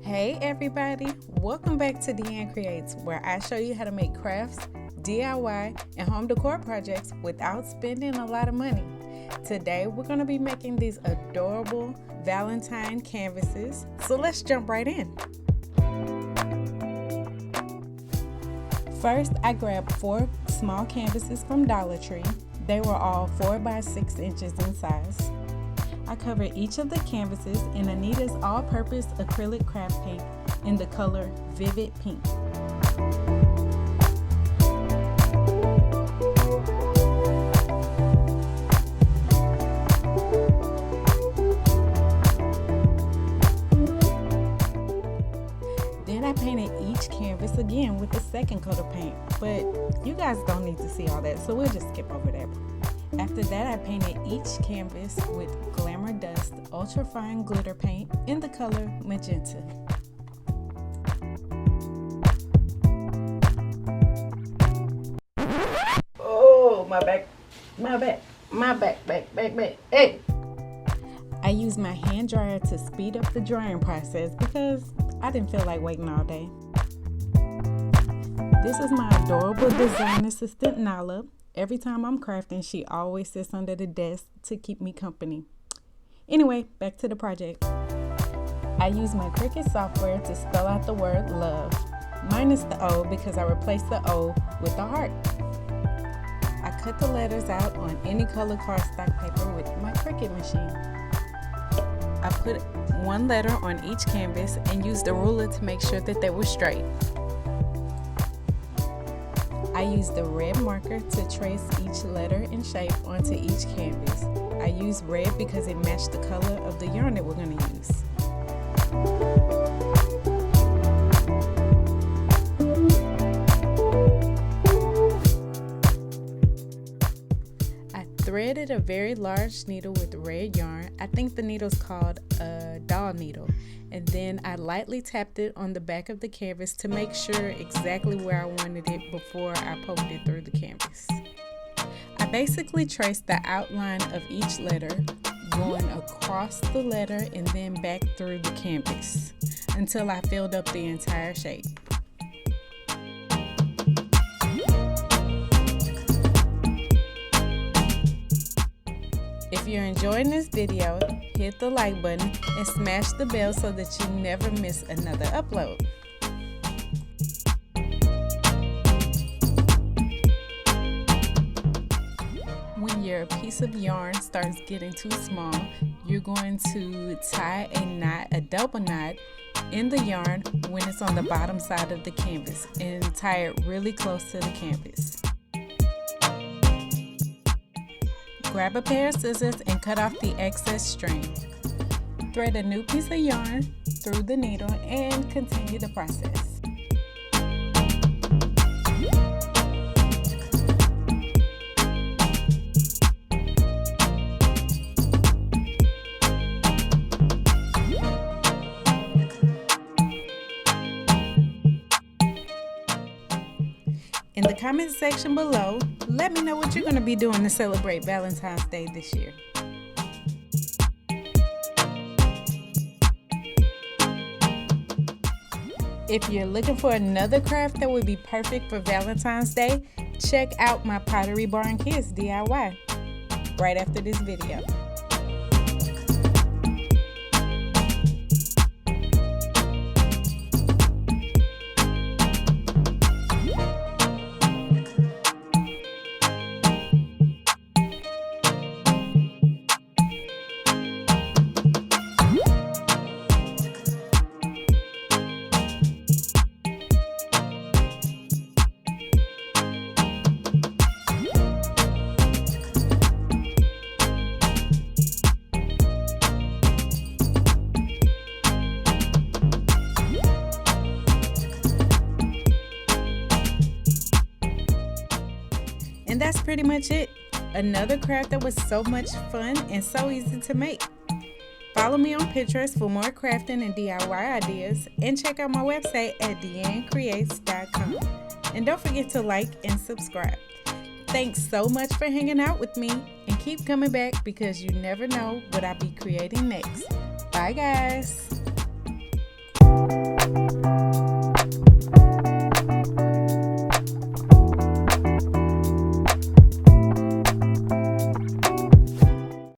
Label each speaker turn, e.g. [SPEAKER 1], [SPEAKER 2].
[SPEAKER 1] Hey everybody, welcome back to DeAnn Creates, where I show you how to make crafts, DIY, and home decor projects without spending a lot of money. Today we're going to be making these adorable Valentine canvases, so let's jump right in. First, I grabbed 4 small canvases from Dollar Tree. They were all 4 by 6 inches in size. I covered each of the canvases in Anita's all-purpose acrylic craft paint in the color Vivid Pink. Then I painted each canvas again with the second coat of paint, but you guys don't need to see all that, so we'll just skip over that. After that, I painted each canvas with Glamour Dust ultra-fine glitter paint in the color Magenta. Oh, my back. Hey! I used my hand dryer to speed up the drying process because I didn't feel like waiting all day. This is my adorable design assistant, Nala. Every time I'm crafting, she always sits under the desk to keep me company. Anyway, back to the project. I use my Cricut software to spell out the word love, minus the O because I replaced the O with a heart. I cut the letters out on any color cardstock paper with my Cricut machine. I put one letter on each canvas and used a ruler to make sure that they were straight. I used a red marker to trace each letter and shape onto each canvas. I used red because it matched the color of the yarn that we're going to use. I threaded a very large needle with red yarn. I think the needle's called a doll needle. And then I lightly tapped it on the back of the canvas to make sure exactly where I wanted it before I poked it through the canvas. I basically traced the outline of each letter, going across the letter and then back through the canvas until I filled up the entire shape. If you're enjoying this video, hit the like button and smash the bell so that you never miss another upload. When your piece of yarn starts getting too small, you're going to tie a knot, a double knot, in the yarn when it's on the bottom side of the canvas and tie it really close to the canvas. Grab a pair of scissors and cut off the excess string. Thread a new piece of yarn through the needle and continue the process. In the comment section below, let me know what you're going to be doing to celebrate Valentine's Day this year. If you're looking for another craft that would be perfect for Valentine's Day, check out my Pottery Barn Kids DIY right after this video. And that's pretty much it. Another craft that was so much fun and so easy to make. Follow me on Pinterest for more crafting and DIY ideas, and check out my website at DeAnnCreates.com. And don't forget to like and subscribe. Thanks so much for hanging out with me, and keep coming back because you never know what I'll be creating next. Bye guys.